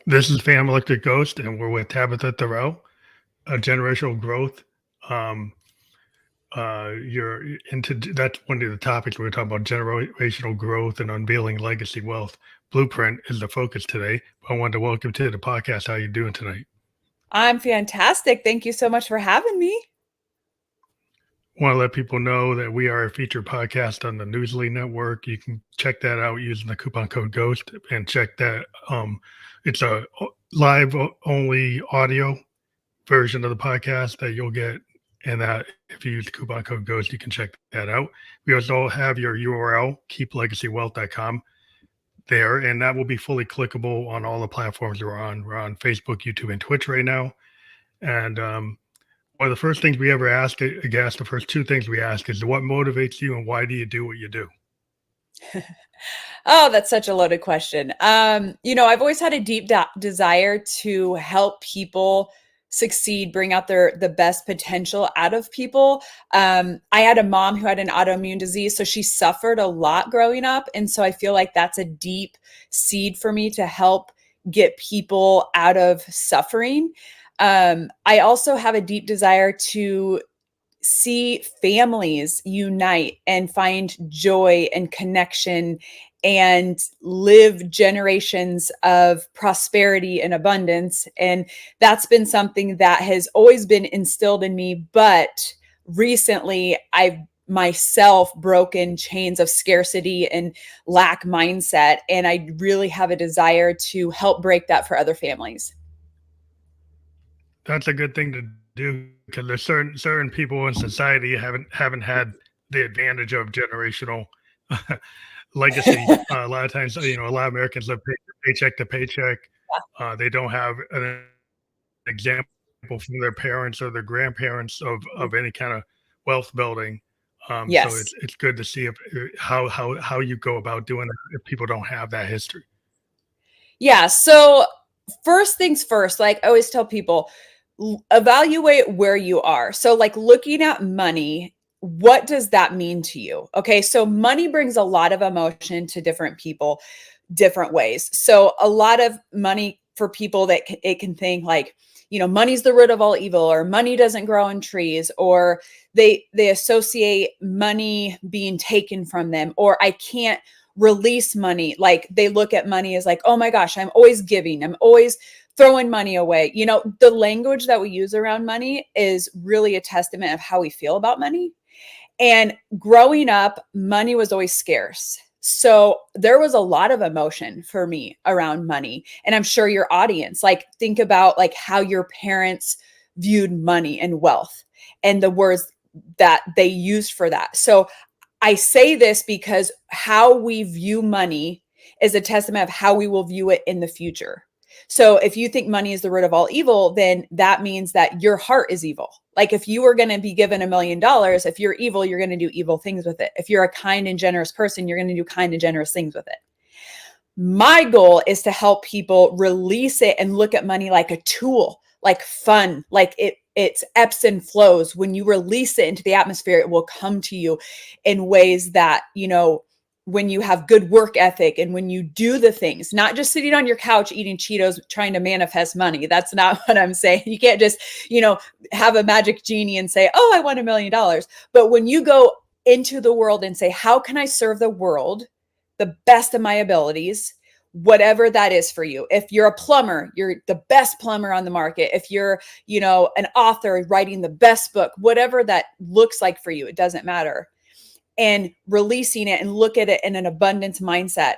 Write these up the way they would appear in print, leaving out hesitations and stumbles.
This is Fam Electric Ghost, and we're with Tabatha Thorell, generational growth. Um, you're into that's one of the topics we're talking about: generational growth and unveiling legacy wealth. Blueprint is the focus today. I wanted to welcome to the podcast. How you doing tonight? I'm fantastic. Thank you so much for having me. Want to let people know that we are a featured podcast on the Newsly Network. You can check that out using the coupon code GHOST and check that. It's a live only audio version of the podcast that you'll get. And that if you use the coupon code GHOST, you can check that out. We also have your URL, keeplegacywealth.com there, and that will be fully clickable on all the platforms we're on. We're on Facebook, YouTube, and Twitch right now. And one of the first things we ever ask a guest, the first two things we ask is what motivates you and why do you do what you do? Oh, that's such a loaded question. I've always had a deep desire to help people succeed, bring out the best potential out of people. I had a mom who had an autoimmune disease, so she suffered a lot growing up. And so I feel like that's a deep seed for me to help get people out of suffering. I also have a deep desire to see families unite and find joy and connection and live generations of prosperity and abundance. And that's been something that has always been instilled in me. But recently, I've myself broken chains of scarcity and lack mindset. And I really have a desire to help break that for other families. That's a good thing to do because there's certain people in society haven't had the advantage of generational legacy. A lot of times, a lot of Americans live paycheck to paycheck. They don't have an example from their parents or their grandparents of any kind of wealth building. So Yes. it's good to see how you go about doing it if people don't have that history. Yeah. So first things first, like I always tell people, evaluate where you are. So like looking at money, what does that mean to you? Okay. So money brings a lot of emotion to different people, different ways. So a lot of money for people that it can think like, money's the root of all evil, or money doesn't grow on trees, or they associate money being taken from them, or I can't release money. Like they look at money as like, oh my gosh, I'm always giving, I'm always throwing money away. The language that we use around money is really a testament of how we feel about money. And growing up, money was always scarce. So there was a lot of emotion for me around money. And I'm sure your audience, like think about like how your parents viewed money and wealth and the words that they used for that. So I say this because how we view money is a testament of how we will view it in the future. So if you think money is the root of all evil, then that means that your heart is evil. Like if you were going to be given $1 million, if you're evil, you're going to do evil things with it. If you're a kind and generous person, you're going to do kind and generous things with it. My goal is to help people release it and look at money like a tool, like fun, like it's ebbs and flows. When you release it into the atmosphere, it will come to you in ways that, when you have good work ethic and when you do the things, not just sitting on your couch eating Cheetos, trying to manifest money. That's not what I'm saying. You can't just, have a magic genie and say, oh, I want $1 million. But when you go into the world and say, how can I serve the world the best of my abilities, whatever that is for you. If you're a plumber, you're the best plumber on the market. If you're, an author writing the best book, whatever that looks like for you, it doesn't matter. And releasing it and look at it in an abundance mindset,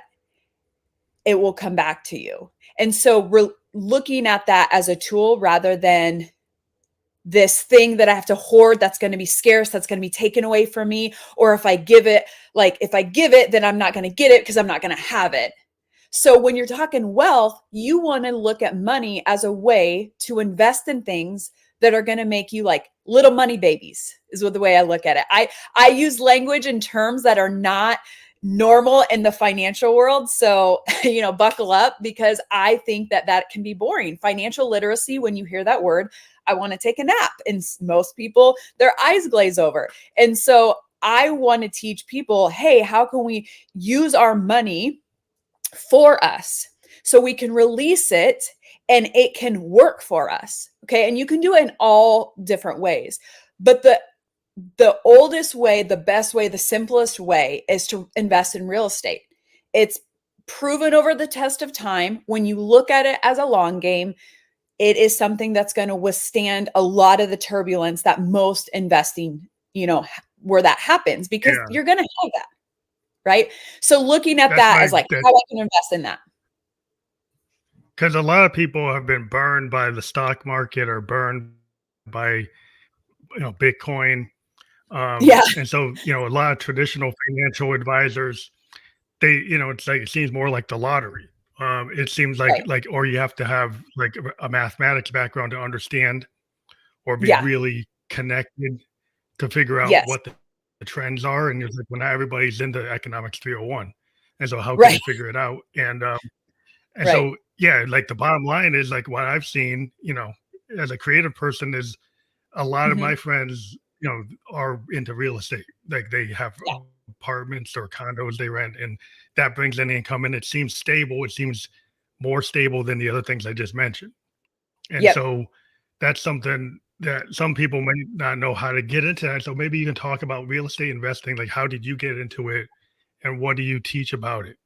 it will come back to you. And so we're looking at that as a tool rather than this thing that I have to hoard that's going to be scarce, that's going to be taken away from me. Or if I give it, then I'm not going to get it because I'm not going to have it. So when you're talking wealth, you want to look at money as a way to invest in things that are going to make you like little money babies is what the way I look at it. I use language and terms that are not normal in the financial world. So, buckle up because I think that can be boring. Financial literacy, when you hear that word, I want to take a nap. And most people, their eyes glaze over. And so I want to teach people, hey, how can we use our money for us so we can release it and it can work for us. Okay. And you can do it in all different ways. But the oldest way, the best way, the simplest way is to invest in real estate. It's proven over the test of time. When you look at it as a long game, it is something that's going to withstand a lot of the turbulence that most investing, where that happens, because you're going to have that. Right. So looking at that as like how I can invest in that. Because a lot of people have been burned by the stock market or burned by, Bitcoin. And so, a lot of traditional financial advisors, they, it's like, it seems more like the lottery. It seems like, or you have to have like a mathematics background to understand or be really connected to figure out what the trends are. And it's like, when everybody's into economics 301. And so how can you figure it out? And so, like the bottom line is like what I've seen, as a creative person is a lot of my friends, are into real estate. Like they have apartments or condos they rent, and that brings in income, and it seems stable. It seems more stable than the other things I just mentioned. And so that's something that some people may not know how to get into that. So maybe you can talk about real estate investing. Like, how did you get into it and what do you teach about it?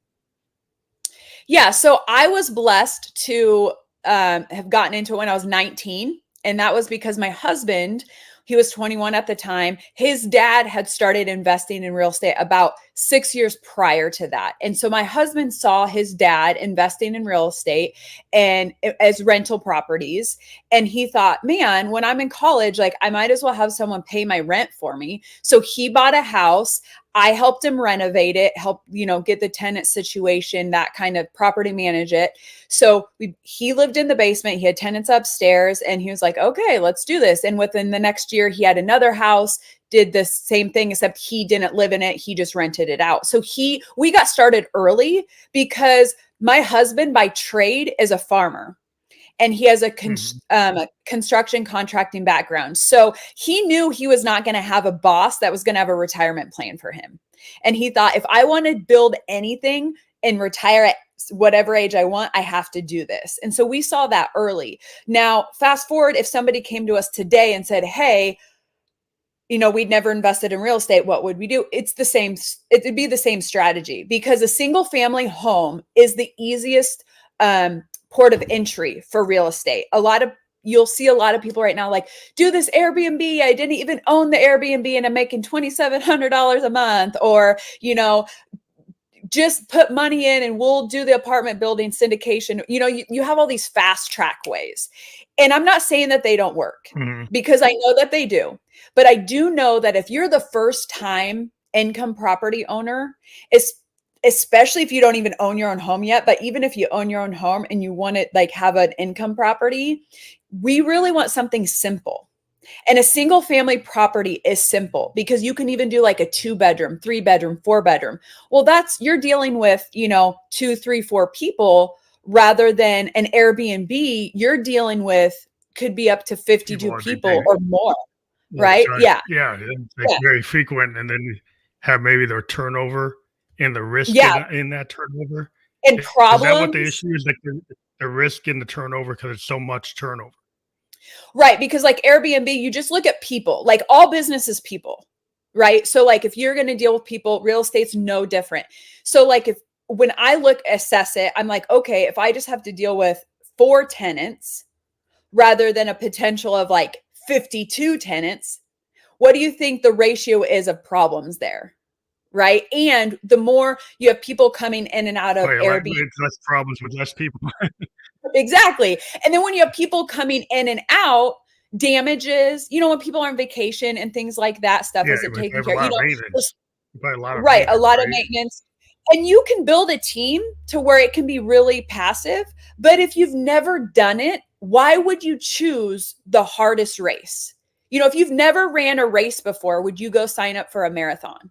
Yeah. So I was blessed to have gotten into it when I was 19. And that was because my husband, he was 21 at the time. His dad had started investing in real estate about 6 years prior to that. And so my husband saw his dad investing in real estate and as rental properties. And he thought, man, when I'm in college, like I might as well have someone pay my rent for me. So he bought a house. I helped him renovate it, help, get the tenant situation, that kind of property manage it. So he lived in the basement. He had tenants upstairs and he was like, okay, let's do this. And within the next year, he had another house, did the same thing, except he didn't live in it. He just rented it out. So we got started early because my husband by trade is a farmer. And he has a construction contracting background. So he knew he was not going to have a boss that was going to have a retirement plan for him. And he thought, if I want to build anything and retire at whatever age I want, I have to do this. And so we saw that early. Now, fast forward, if somebody came to us today and said, hey, we'd never invested in real estate, what would we do? It would be the same strategy, because a single family home is the easiest port of entry for real estate. You'll see a lot of people right now like, do this Airbnb. I didn't even own the Airbnb and I'm making $2,700 a month, or, just put money in and we'll do the apartment building syndication. You have all these fast track ways. And I'm not saying that they don't work, because I know that they do. But I do know that if you're the first time income property owner, especially if you don't even own your own home yet, but even if you own your own home and you want to like have an income property, we really want something simple. And a single family property is simple because you can even do like a 2-bedroom, 3-bedroom, 4-bedroom. Well, you're dealing with, 2, 3, 4 people, rather than an Airbnb. You're dealing with could be up to 52 people or more. Right. Yeah. Yeah. It's very frequent. And then you have maybe their turnover and the risk in that turnover. And problems. Is that what the issue is? Like the risk in the turnover because it's so much turnover. Right. Because like Airbnb, you just look at people, like all business is people, right? So like if you're going to deal with people, real estate's no different. So like when I assess it, I'm like, okay, if I just have to deal with 4 tenants rather than a potential of like 52 tenants, what do you think the ratio is of problems there? Right. And the more you have people coming in and out of Airbnb, it's less problems with less people. Exactly. And then when you have people coming in and out, damages, when people are on vacation and things like that, stuff isn't taken care of. A lot of maintenance. And you can build a team to where it can be really passive. But if you've never done it, why would you choose the hardest race? If you've never ran a race before, would you go sign up for a marathon?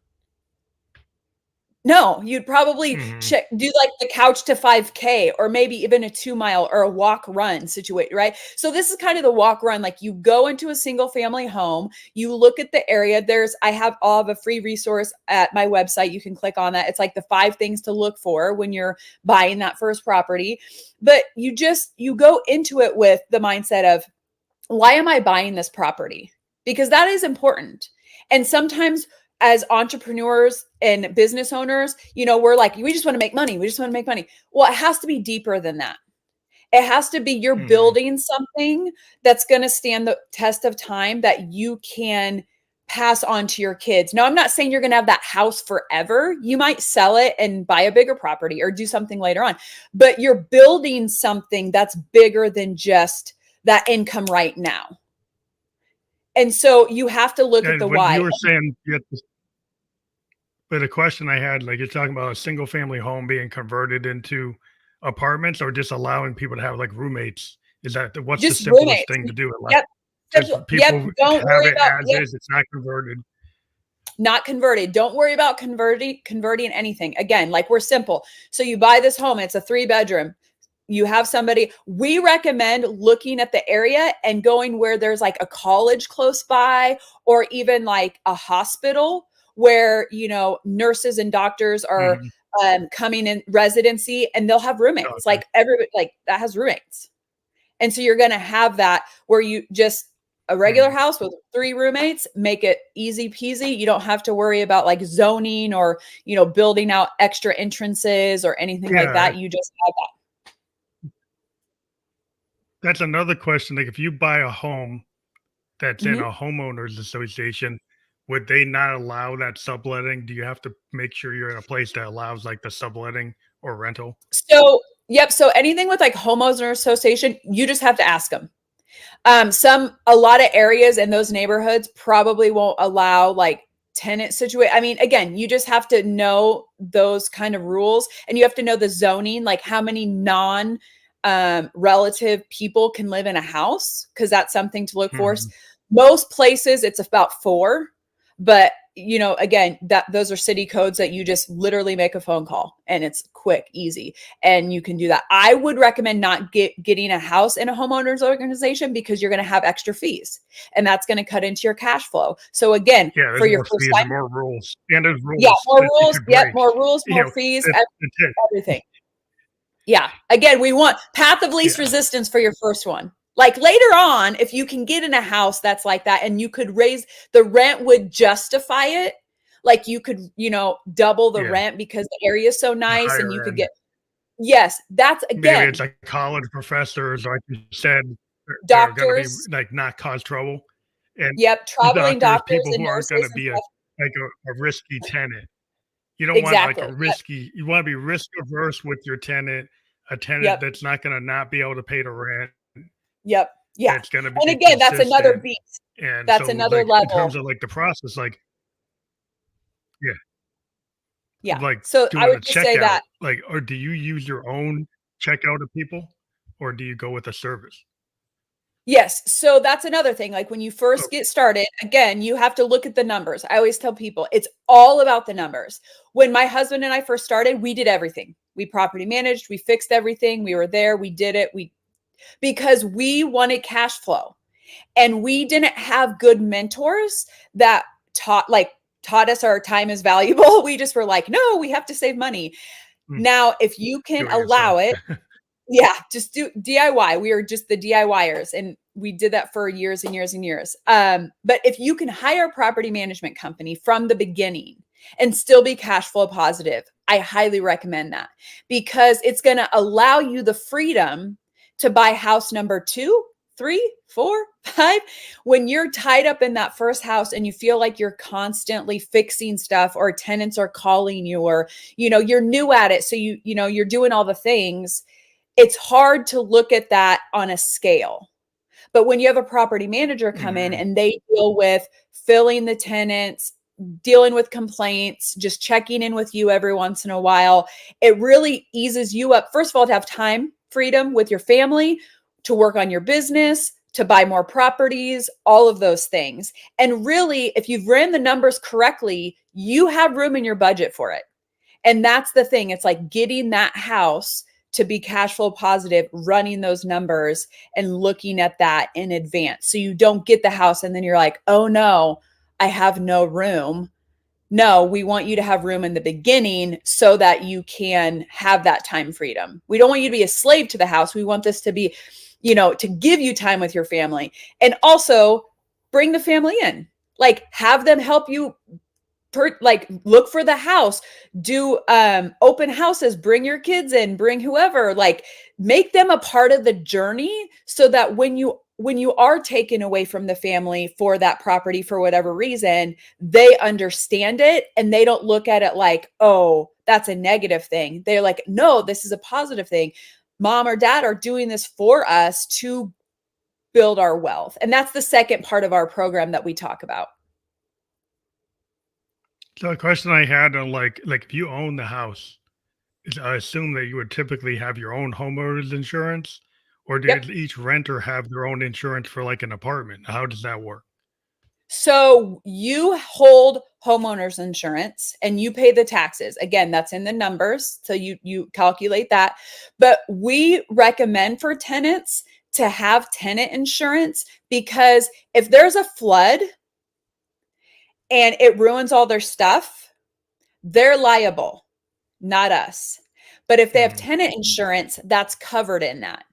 No, you'd probably Hmm. do like the couch to 5K or maybe even a 2 mile or a walk run situation, right? So this is kind of the walk run. Like you go into a single family home, you look at the area. I have all of a free resource at my website. You can click on that. It's like the 5 things to look for when you're buying that first property. But you go into it with the mindset of, why am I buying this property? Because that is important. And sometimes as entrepreneurs and business owners, we're like, we just want to make money. We just want to make money. Well, it has to be deeper than that. It has to be you're Hmm. building something that's going to stand the test of time that you can pass on to your kids. Now, I'm not saying you're going to have that house forever. You might sell it and buy a bigger property or do something later on, but you're building something that's bigger than just that income right now. And so you have to look at the And when why. you were saying, but a question I had, like you're talking about a single family home being converted into apartments or just allowing people to have like roommates. What's the Just simplest roommates. thing to do? Like Yep. just Yep. people Don't have worry it about, as yep, is, it's not converted. not converted. Don't worry about converting anything. Again, like we're simple. So you buy this home, it's a 3-bedroom. You have somebody, we recommend looking at the area and going where there's like a college close by or even like a hospital where, nurses and doctors are Mhm. coming in residency and they'll have roommates. Okay. Like everybody like that has roommates. And so you're going to have that where you just a regular Mhm. house with 3 roommates, make it easy peasy. You don't have to worry about like zoning or, building out extra entrances or anything like Yeah, that. You just have that's another question. Like if you buy a home that's that. in Mhm. a homeowners association, would they not allow that subletting? Do you have to make sure you're in a place that allows like the subletting or rental? So, yep. So anything with like homeowner association, you just have to ask them. A lot of areas in those neighborhoods probably won't allow like tenant situation. I mean, again, you just have to know those kind of rules and you have to know the zoning, like how many relative people can live in a house, because that's something to look for. Mhm. Most places it's about 4, but again, that those are city codes that you just literally make a phone call and it's quick, easy, and you can do that. I would recommend not getting a house in a homeowners organization because you're going to have extra fees and that's going to cut into your cash flow. So again, Yeah, for there's your more first fees and time, more rules, and there's yeah, rules more that you rules. could Yep, break. more rules, You more know, fees, that's it. everything. Yeah. Again, we want path of least Yeah, resistance for your first one. Like later on, if you can get in a house that's like that and you could raise the rent would justify it. Like you could, double the yeah, rent because the area is so the nice and you higher could end. get, yes, that's Maybe it's again, like college professors, like you said, that are gonna be, doctors. like, not cause trouble, and Yep. Traveling doctors, doctors people and who aren't gonna nurses and be stuff. like a risky tenant. You don't want, like, Exactly. Yep. you wanna be risk averse with your tenant, a tenant Yep. that's not gonna not be able to pay the rent, Yep. Yeah. that's gonna And be again, that's another consistent, beast. and That's so, another like, in terms level. of, like, the process, like yeah, of, Yeah. like, So I doing would the just say checkout, that. like or do you use your own checkout of people, or do you go with a service? Yes. So that's another thing. Like when you first Okay. get started, again, you have to look at the numbers. I always tell people it's all about the numbers. When my husband and I first started, we did everything. We property managed, we fixed everything, we were there, we did it. Because we wanted cash flow and we didn't have good mentors that taught us our time is valuable. We just were like, no, we have to save money. Mm, Now, if you can do it allow yourself. it, yeah, just do DIY. We were just the DIYers and we did that for years and years and years. But if you can hire a property management company from the beginning and still be cash flow positive, I highly recommend that because it's going to allow you the freedom to buy house number 2, 3, 4, 5. When you're tied up in that first house and you feel like you're constantly fixing stuff or tenants are calling you or you're new at it, so you're doing all the things, it's hard to look at that on a scale. But when you have a property manager come in Mhm. and they deal with filling the tenants, dealing with complaints, just checking in with you every once in a while, it really eases you up. First of all, to have time freedom with your family, to work on your business, to buy more properties, all of those things. And really, if you've ran the numbers correctly, you have room in your budget for it. And that's the thing. It's like getting that house to be cash flow positive, running those numbers and looking at that in advance. So you don't get the house and then you're like, oh no, I have no room. No, we want you to have room in the beginning so that you can have that time freedom. We don't want you to be a slave to the house. We want this to be, to give you time with your family, and also bring the family in, like have them help you look for the house, do open houses, bring your kids in, bring whoever, like make them a part of the journey so that when you are taken away from the family for that property for whatever reason, they understand it and they don't look at it like, oh, that's a negative thing. They're like, no, this is a positive thing. Mom or dad are doing this for us to build our wealth. And that's the second part of our program that we talk about. So a question I had on like if you own the house, I assume that you would typically have your own homeowner's insurance, or Yep. did each renter have their own insurance for like an apartment? How does that work? So you hold homeowners insurance and you pay the taxes. Again, that's in the numbers. So you calculate that. But we recommend for tenants to have tenant insurance, because if there's a flood and it ruins all their stuff, they're liable, not us. But if they have tenant insurance, that's covered in that.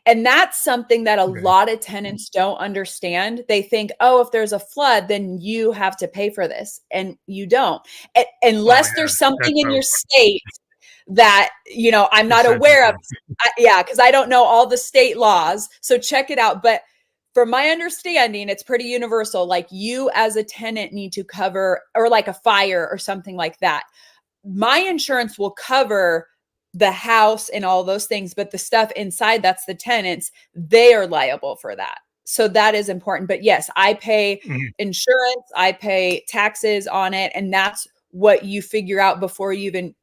And that's something that a lot of tenants don't understand. They think, oh, if there's a flood, then you have to pay for this. And you don't. Unless there's something in your state that, I'm not aware of. Because I don't know all the state laws. So check it out. But from my understanding, it's pretty universal. Like you as a tenant need to cover, or like a fire or something like that. My insurance will cover the house and all those things, but the stuff inside, that's the tenants, they are liable for that. So that is important. But yes, I pay insurance, I pay taxes on it. And that's what you figure out before you even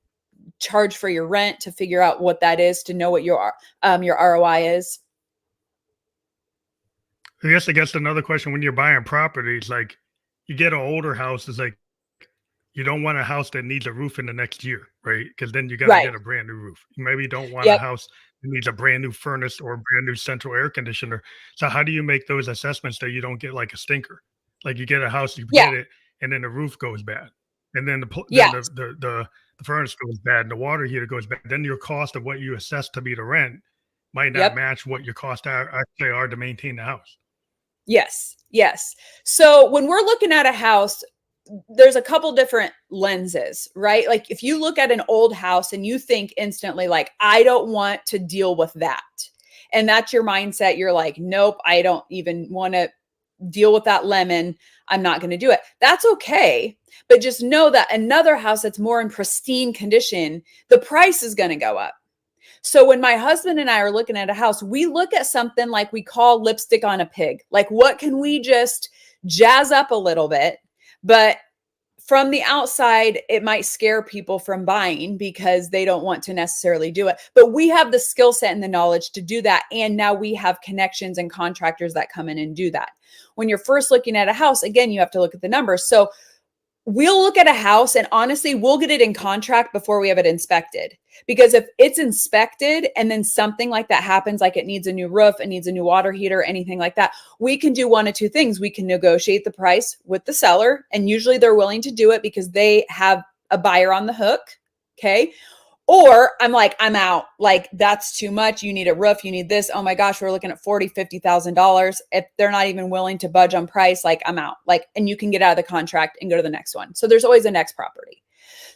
charge for your rent, to figure out what that is, to know what your ROI is. I guess another question, when you're buying properties, like you get an older house, is like you don't want a house that needs a roof in the next year, right? Because then you got to get a brand new roof. You maybe don't want a house that needs a brand new furnace or a brand new central air conditioner. So how do you make those assessments that you don't get like a stinker? Like you get a house, you get it, and then the roof goes bad, and then the furnace goes bad, and the water heater goes bad. Then your cost of what you assess to be the rent might not match what your costs actually are to maintain the house. Yes. So when we're looking at a house, there's a couple different lenses, right? Like if you look at an old house and you think instantly like, I don't want to deal with that. And that's your mindset. You're like, nope, I don't even want to deal with that lemon. I'm not going to do it. That's okay. But just know that another house that's more in pristine condition, the price is going to go up. So when my husband and I are looking at a house, we look at something like we call lipstick on a pig. Like what can we just jazz up a little bit? But from the outside, it might scare people from buying because they don't want to necessarily do it. But we have the skill set and the knowledge to do that. And now we have connections and contractors that come in and do that. When you're first looking at a house, again, you have to look at the numbers. So we'll look at a house and honestly, we'll get it in contract before we have it inspected. Because if it's inspected and then something like that happens, like it needs a new roof, it needs a new water heater, anything like that, we can do one of two things. We can negotiate the price with the seller, and usually they're willing to do it because they have a buyer on the hook. Okay. Or I'm like, I'm out. Like that's too much. You need a roof. You need this. Oh my gosh, we're looking at $40,000, $50,000. If they're not even willing to budge on price, like I'm out. Like, and you can get out of the contract and go to the next one. So there's always a next property.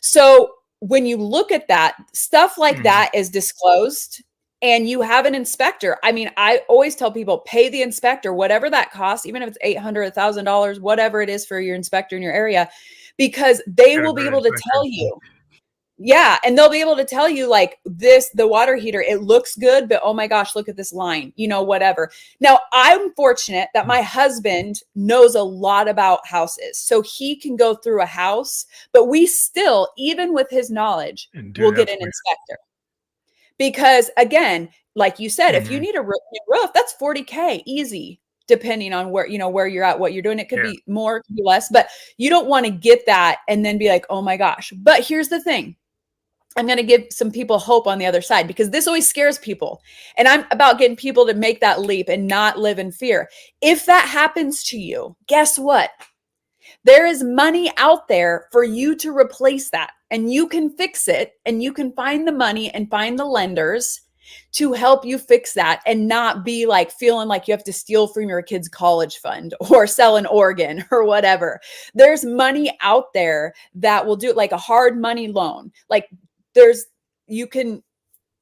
So when you look at that, stuff like that is disclosed and you have an inspector. I mean, I always tell people, pay the inspector, whatever that costs, even if it's $800, $1,000, whatever it is for your inspector in your area, because they will be able to tell you. Yeah. And they'll be able to tell you like this, the water heater, it looks good, but oh my gosh, look at this line, whatever. Now I'm fortunate that my husband knows a lot about houses. So he can go through a house, but we still, even with his knowledge, will get an inspector. Because again, like you said, if you need a roof, that's $40K easy, depending on where you're at, what you're doing. It could be more, it could be less, but you don't want to get that and then be like, oh my gosh. But here's the thing. I'm going to give some people hope on the other side, because this always scares people. And I'm about getting people to make that leap and not live in fear. If that happens to you, guess what? There is money out there for you to replace that, and you can fix it, and you can find the money and find the lenders to help you fix that, and not be like feeling like you have to steal from your kid's college fund or sell an organ or whatever. There's money out there that will do it, like a hard money loan. Like there's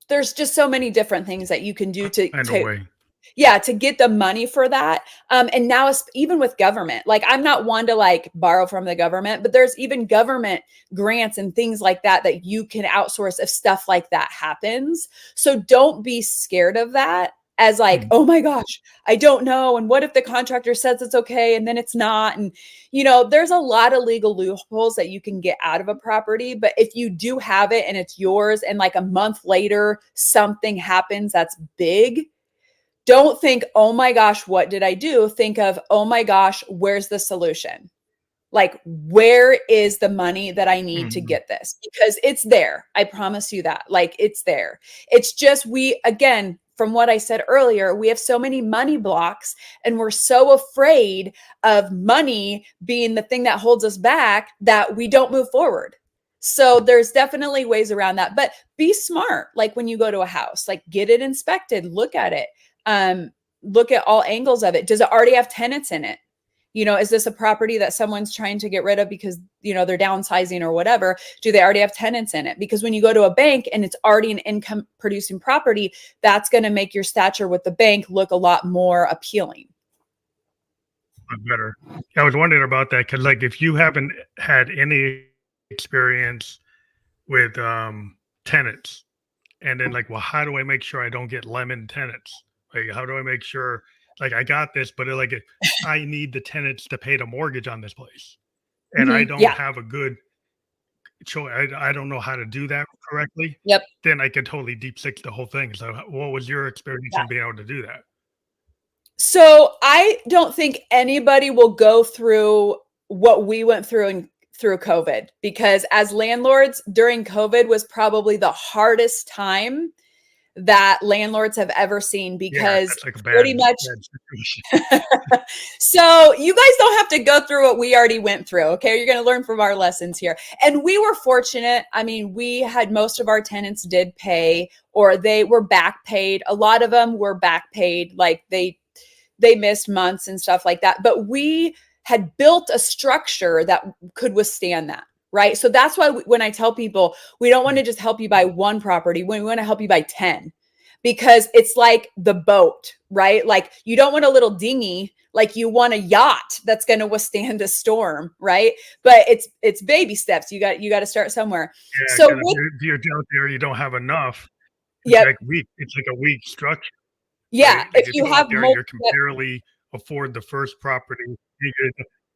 just so many different things that you can do to get the money for that. And now even with government, like I'm not one to like borrow from the government, but there's even government grants and things like that that you can outsource if stuff like that happens. So don't be scared of that as like, oh my gosh, I don't know. And what if the contractor says it's okay and then it's not? And, there's a lot of legal loopholes that you can get out of a property. But if you do have it and it's yours, and like a month later, something happens that's big, don't think, oh my gosh, what did I do? Think of, oh my gosh, where's the solution? Like, where is the money that I need to get this? Because it's there. I promise you that. Like, it's there. It's just, again, from what I said earlier, we have so many money blocks, and we're so afraid of money being the thing that holds us back that we don't move forward. So there's definitely ways around that, but be smart. Like when you go to a house, like get it inspected, look at it. Look at all angles of it. Does it already have tenants in it? Is this a property that someone's trying to get rid of because, they're downsizing or whatever? Do they already have tenants in it? Because when you go to a bank and it's already an income producing property, that's going to make your stature with the bank look a lot more appealing. Better. I was wondering about that, because like if you haven't had any experience with tenants, and then like, well, how do I make sure I don't get lemon tenants? Like, how do I make sure, like, I got this, but I need the tenants to pay the mortgage on this place, and I don't have a good choice. I don't know how to do that correctly. Yep. Then I could totally deep six the whole thing. So, what was your experience in being able to do that? So I don't think anybody will go through what we went through through COVID, because as landlords during COVID was probably the hardest time that landlords have ever seen, because like pretty much so you guys don't have to go through what we already went through. Okay. You're going to learn from our lessons here. And we were fortunate. I mean, we had most of our tenants did pay, or they were back paid. A lot of them were back paid. Like they missed months and stuff like that. But we had built a structure that could withstand that. Right. So that's why when I tell people, we don't want to just help you buy one property, we want to help you buy 10, because it's like the boat, right? Like you don't want a little dinghy, like you want a yacht that's going to withstand a storm. Right. But it's baby steps. You got to start somewhere. Yeah, so if you're out there, you don't have enough. It's like a weak structure. Yeah. Right? Like if you have there, you can barely afford the first property.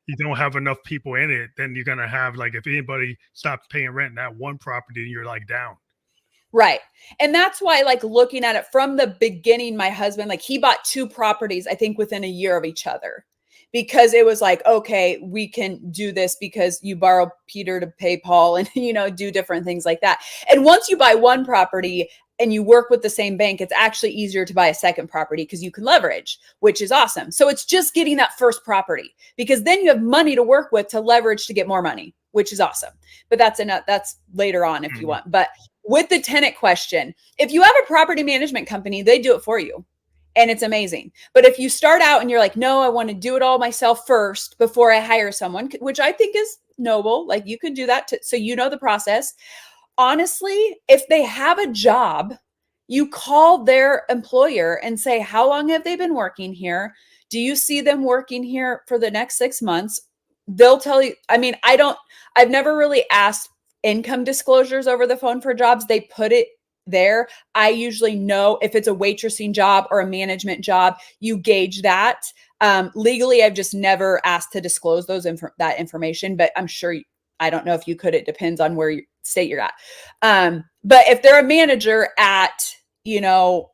You don't have enough people in it, then you're going to have, like, if anybody stops paying rent in that one property, you're like down. Right. And that's why, like, looking at it from the beginning, my husband, like, he bought 2 properties, I think within a year of each other, because it was like, okay, we can do this because you borrow Peter to pay Paul and, do different things like that. And once you buy one property and you work with the same bank, it's actually easier to buy a second property because you can leverage, which is awesome. So it's just getting that first property, because then you have money to work with to leverage to get more money, which is awesome. But that's later on if you want. But with the tenant question, if you have a property management company, they do it for you. And it's amazing. But if you start out and you're like, no, I want to do it all myself first before I hire someone, which I think is noble, like you can do that so the process. Honestly, if they have a job, you call their employer and say, how long have they been working here? Do you see them working here for the next 6 months? They'll tell you. I mean, I've never really asked income disclosures over the phone for jobs. They put it there. I usually know if it's a waitressing job or a management job, you gauge that. Legally, I've just never asked to disclose that information, but I'm sure I don't know if you could. It depends on where state you're at. But if they're a manager at, a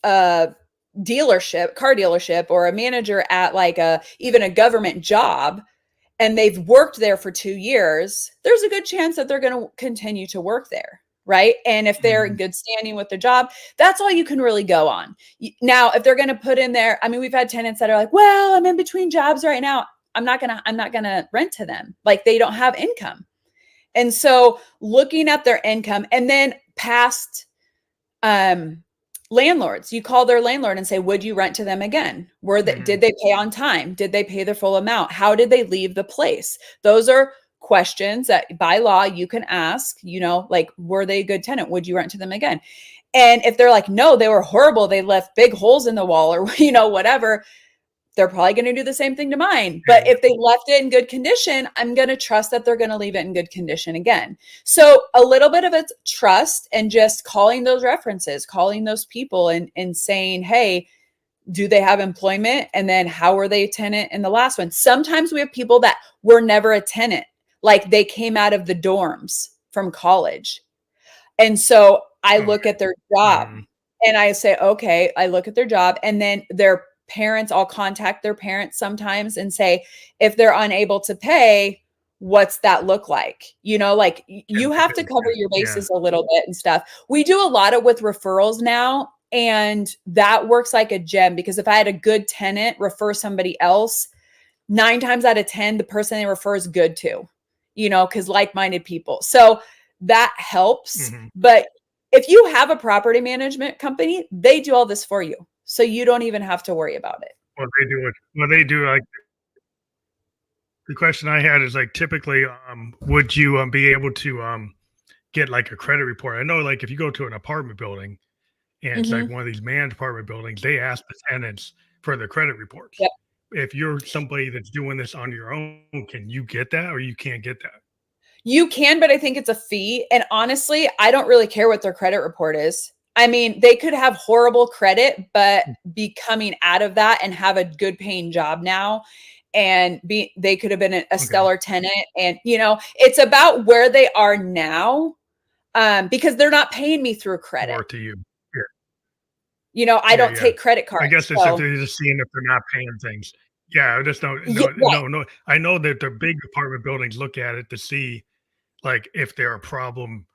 car dealership, or a manager at like even a government job, and they've worked there for 2 years, there's a good chance that they're going to continue to work there. Right. And if they're in good standing with their job, that's all you can really go on. Now, if they're going to put in there, I mean, we've had tenants that are like, well, I'm in between jobs right now. I'm not going to rent to them. Like, they don't have income. And so looking at their income, and then past landlords, you call their landlord and say, would you rent to them again? Did they pay on time? Did they pay their full amount? How did they leave the place? Those are questions that by law you can ask, like, were they a good tenant? Would you rent to them again? And if they're like, no, they were horrible, they left big holes in the wall, or, whatever, they're probably going to do the same thing to mine. But if they left it in good condition, I'm going to trust that they're going to leave it in good condition again. So a little bit of it's trust, and just calling those references, calling those people and saying, hey, do they have employment? And then how were they a tenant in the last one? Sometimes we have people that were never a tenant. Like, they came out of the dorms from college. And so I look at their job and I say, okay, I look at their job, and then their parents, I'll contact their parents sometimes and say, if they're unable to pay, what's that look like? Like, you have to cover your bases a little bit and stuff. We do a lot with referrals now, and that works like a gem, because if I had a good tenant refer somebody else, 9 times out of 10, the person they refer is good too, because like-minded people. So that helps. But if you have a property management company, they do all this for you. So you don't even have to worry about it. Well, they do it. Well, they do. Like, the question I had is, like, typically, would you be able to get like a credit report? I know, like, if you go to an apartment building and it's like one of these managed apartment buildings, they ask the tenants for their credit reports. Yep. If you're somebody that's doing this on your own, can you get that, or you can't get that? You can, but I think it's a fee. And honestly, I don't really care what their credit report is. I mean, they could have horrible credit, but be coming out of that and have a good paying job now. And they could have been a stellar tenant. And, it's about where they are now, because they're not paying me through credit. Or to you. I don't take credit cards. I guess it's if they're just seeing if they're not paying things. Yeah, I just don't. No. I know that the big apartment buildings look at it to see, like, if they're a problem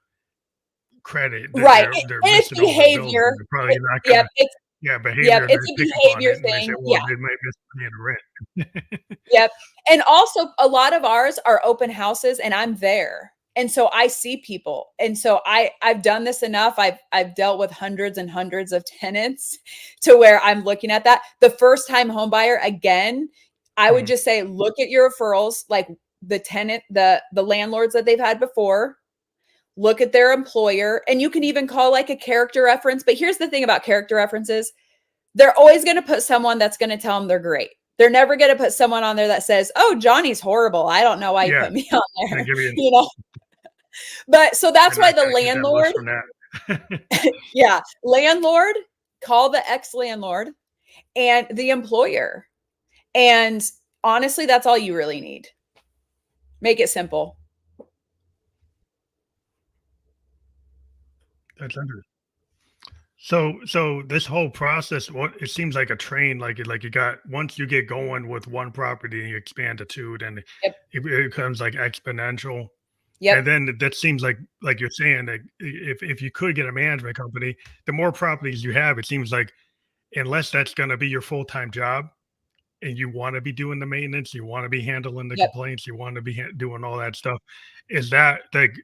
credit. Right. They're it's behavior. They're probably not going to. Behavior. It's a behavior thing. They might miss paying rent. Yep. And also, a lot of ours are open houses, and I'm there. And so I see people. And so I've done this enough. I've dealt with hundreds and hundreds of tenants to where I'm looking at that. The first time home buyer, again, I would just say, look at your referrals, like the tenant, the landlords that they've had before, look at their employer, and you can even call like a character reference. But here's the thing about character references. They're always going to put someone that's going to tell them they're great. They're never going to put someone on there that says, oh, Johnny's horrible. I don't know why you put me on there. But so that's why the landlord, landlord, call the ex-landlord and the employer. And honestly, that's all you really need. Make it simple. That's under. So this whole process, it seems like a train. Like you got, once you get going with one property and you expand to 2, then it becomes like exponential. Yep. And then that seems like you're saying that if you could get a management company, the more properties you have, it seems like, unless that's going to be your full-time job and you want to be doing the maintenance, you want to be handling the complaints, you want to be doing all that stuff. Is that like,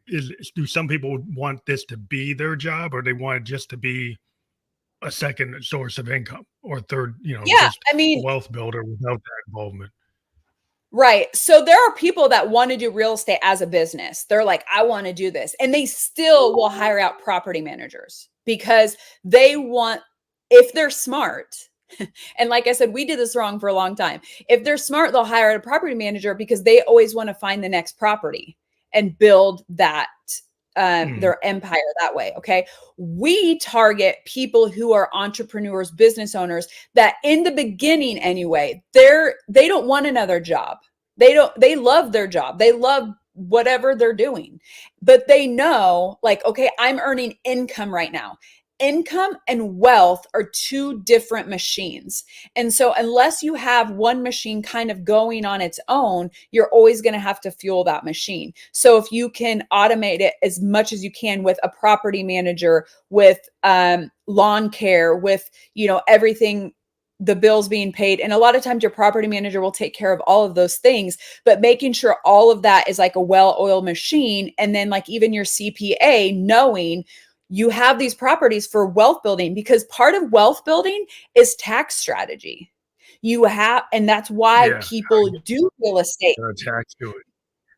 do some people want this to be their job, or they want it just to be a second source of income, or third, just a wealth builder without that involvement? Right. So there are people that want to do real estate as a business. They're like, I want to do this. And they still will hire out property managers because they want, if they're smart, and like I said, we did this wrong for a long time. If they're smart, they'll hire a property manager because they always want to find the next property and build that, their empire that way. Okay. We target people who are entrepreneurs, business owners that in the beginning, anyway, they don't want another job. They love their job. They love whatever they're doing, but they know, like, okay, I'm earning income right now. income and wealth are two different machines. And so unless you have one machine kind of going on its own, you're always going to have to fuel that machine. So if you can automate it as much as you can with a property manager, with lawn care, with, everything, the bills being paid. And a lot of times your property manager will take care of all of those things, but making sure all of that is like a well-oiled machine. And then like even your CPA knowing you have these properties for wealth building, because part of wealth building is tax strategy. And that's why people do real estate. Tax to it.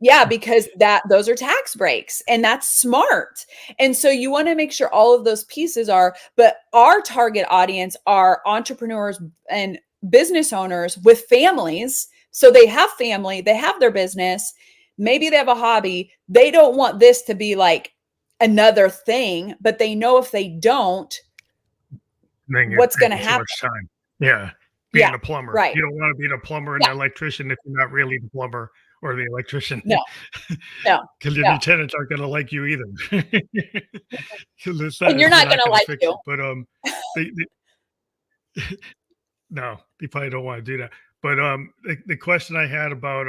Yeah, because those are tax breaks, and that's smart. And so you want to make sure all of those pieces are, but our target audience are entrepreneurs and business owners with families. So they have family, they have their business, maybe they have a hobby. They don't want this to be like another thing, but they know if they don't, what's going to happen? Time. Yeah. Being a plumber. Right. You don't want to be the plumber and the electrician if you're not really the plumber or the electrician. No. Because your tenants aren't going to like you either. And you're not going to like you. But no, they probably don't want to do that. But the question I had about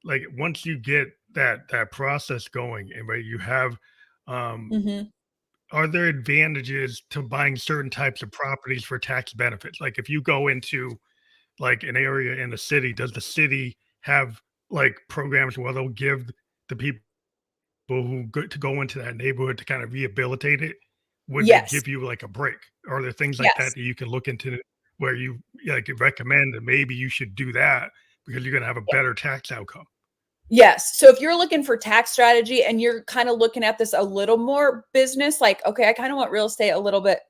like once you get that process going and right, you have are there advantages to buying certain types of properties for tax benefits? Like if you go into like an area in the city, does the city have like programs where they'll give the people who go into that neighborhood to kind of rehabilitate it? Would they give you like a break? Or are there things like that you can look into where you like recommend that maybe you should do that because you're going to have a better tax outcome? Yes. So if you're looking for tax strategy and you're kind of looking at this a little more business, like, okay, I kind of want real estate a little bit,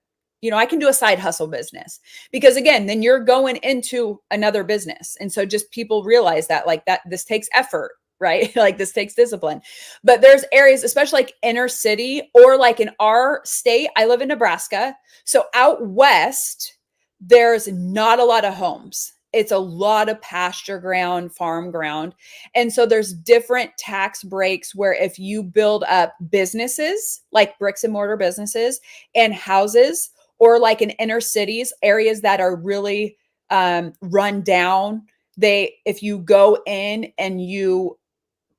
I can do a side hustle business, because again, then you're going into another business. And so just people realize that like that, this takes effort, right? Like this takes discipline, but there's areas, especially like inner city or like in our state, I live in Nebraska. So out west, there's not a lot of homes. It's a lot of pasture ground, farm ground. And so there's different tax breaks where if you build up businesses, like bricks and mortar businesses and houses, or like in inner cities, areas that are really run down, if you go in and you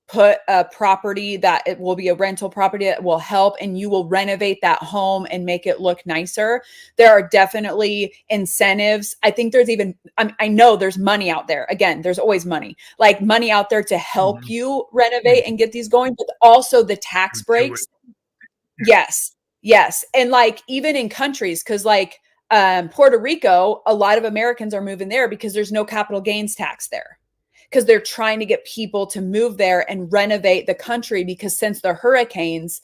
put a property that it will be a rental property that will help, and you will renovate that home and make it look nicer. There are definitely incentives. I think there's even, I know there's money out there. Again, there's always money out there to help you renovate and get these going, but also the tax breaks. Yes. And like even in countries, because like Puerto Rico, a lot of Americans are moving there because there's no capital gains tax there, because they're trying to get people to move there and renovate the country, because since the hurricanes,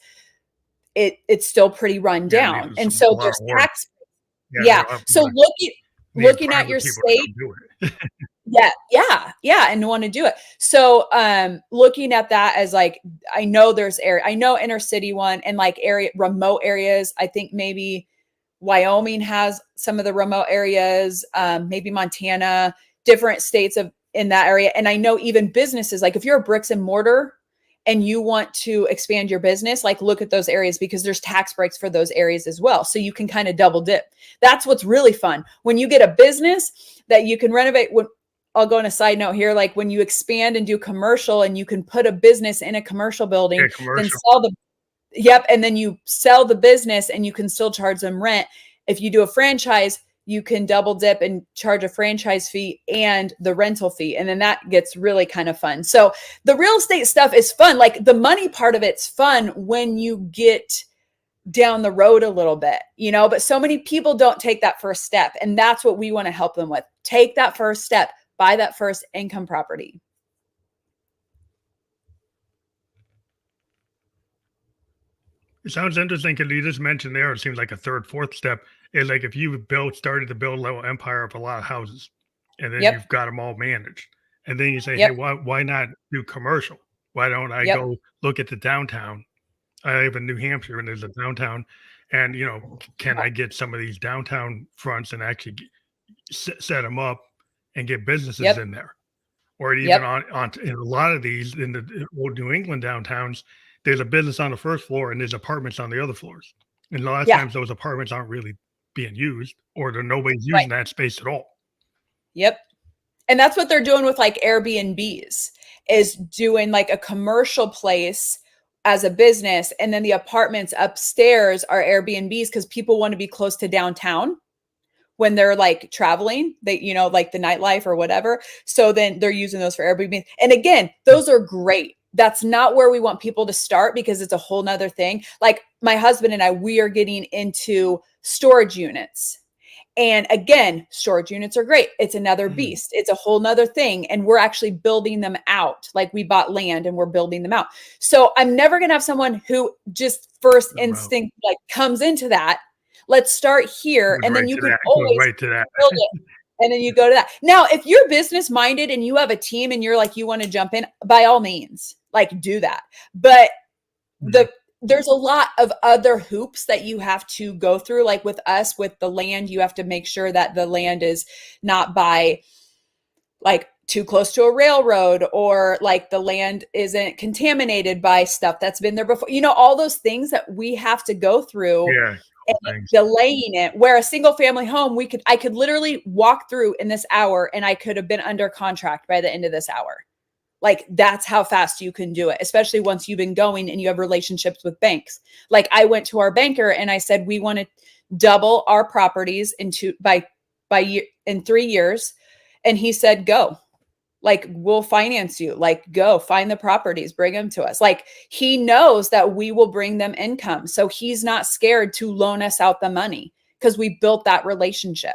it's still pretty run down. And so there's tax. So looking at your state. And want to do it. So looking at that as like, I know there's I know inner city one, and like remote areas. I think maybe Wyoming has some of the remote areas, maybe Montana, different states in that area. And I know even businesses, like if you're a bricks and mortar and you want to expand your business, like look at those areas, because there's tax breaks for those areas as well. So you can kind of double dip. That's what's really fun. When you get a business that you can renovate. I'll go on a side note here. Like when you expand and do commercial and you can put a business in a commercial building, then and then you sell the business and you can still charge them rent. If you do a franchise, you can double dip and charge a franchise fee and the rental fee. And then that gets really kind of fun. So the real estate stuff is fun. Like the money part of it's fun when you get down the road a little bit, but so many people don't take that first step. And that's what we want to help them with. Take that first step, buy that first income property. It sounds interesting because you just mentioned there, it seems like a third, fourth step is like if you started to build a little empire of a lot of houses, and then you've got them all managed, and then you say, hey, why not do commercial? Why don't I go look at the downtown? I live in New Hampshire, and there's a downtown, and can I get some of these downtown fronts and actually set them up and get businesses in there? Or even on in a lot of these in the old New England downtowns, there's a business on the first floor and there's apartments on the other floors. And a lot of Yeah. times those apartments aren't really being used, or nobody's Right. using that space at all. Yep. And that's what they're doing with like Airbnbs, is doing like a commercial place as a business. And then the apartments upstairs are Airbnbs because people want to be close to downtown when they're like traveling, they, like the nightlife or whatever. So then they're using those for Airbnb. And again, those are great. That's not where we want people to start because it's a whole nother thing. Like my husband and I, we are getting into storage units. And again, storage units are great. It's another beast. It's a whole nother thing. And we're actually building them out. Like we bought land and we're building them out. So I'm never going to have someone who just first instinct like comes into that. Let's start here. And then you can always build it. And then you go to that. Now, if you're business minded and you have a team and you're like, you want to jump in, by all means, like do that. But there's a lot of other hoops that you have to go through. Like with us, with the land, you have to make sure that the land is not by like too close to a railroad, or like the land isn't contaminated by stuff that's been there before. All those things that we have to go through. And delaying it, where a single family home, I could literally walk through in this hour and I could have been under contract by the end of this hour. Like that's how fast you can do it, especially once you've been going and you have relationships with banks. Like I went to our banker and I said, we want to double our properties in 3 years. And he said, go. Like, we'll finance you. Like, go find the properties, bring them to us. Like, he knows that we will bring them income. So he's not scared to loan us out the money because we built that relationship.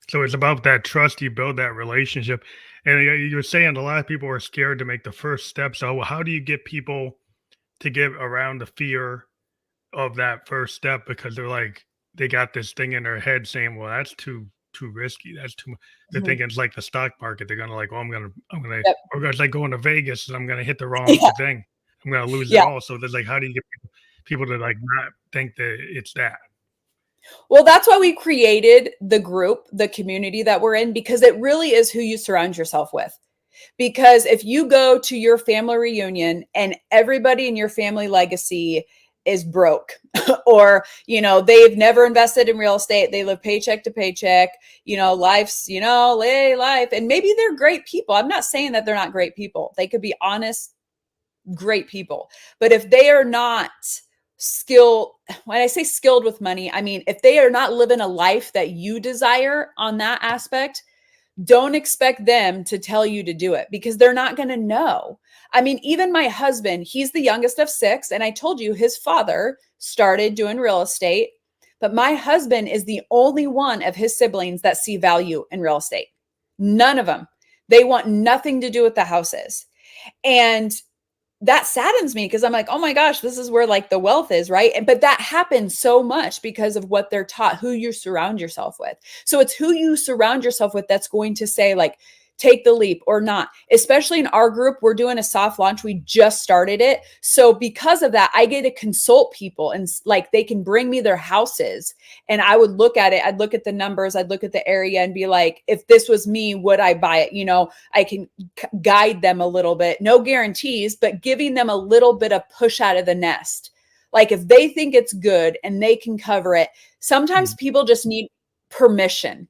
So it's about that trust. You build that relationship. And you're saying a lot of people are scared to make the first step. So how do you get people to get around the fear of that first step? Because they're like, they got this thing in their head saying, well, that's too risky. That's too much. They're thinking it's like the stock market. They're gonna like, oh, I'm gonna, or it's like going to Vegas and I'm gonna hit the wrong thing. I'm gonna lose it all. So there's like, how do you get people to like not think that it's that? Well, that's why we created the group, the community that we're in, because it really is who you surround yourself with. Because if you go to your family reunion and everybody in your family legacy is broke, or, they've never invested in real estate, they live paycheck to paycheck, life's, life. And maybe they're great people. I'm not saying that they're not great people. They could be honest, great people. But if they are not skilled, when I say skilled with money, I mean, if they are not living a life that you desire on that aspect, don't expect them to tell you to do it because they're not going to know. I mean, even my husband, he's the youngest of 6. And I told you his father started doing real estate, but my husband is the only one of his siblings that see value in real estate. None of them. They want nothing to do with the houses. And that saddens me because I'm like, oh my gosh, this is where like the wealth is, right? But that happens so much because of what they're taught, who you surround yourself with. So it's who you surround yourself with that's going to say like, take the leap or not. Especially in our group, we're doing a soft launch. We just started it. So because of that, I get to consult people and like they can bring me their houses and I would look at it. I'd look at the numbers. I'd look at the area and be like, if this was me, would I buy it? I can guide them a little bit, no guarantees, but giving them a little bit of push out of the nest. Like if they think it's good and they can cover it, sometimes people just need permission.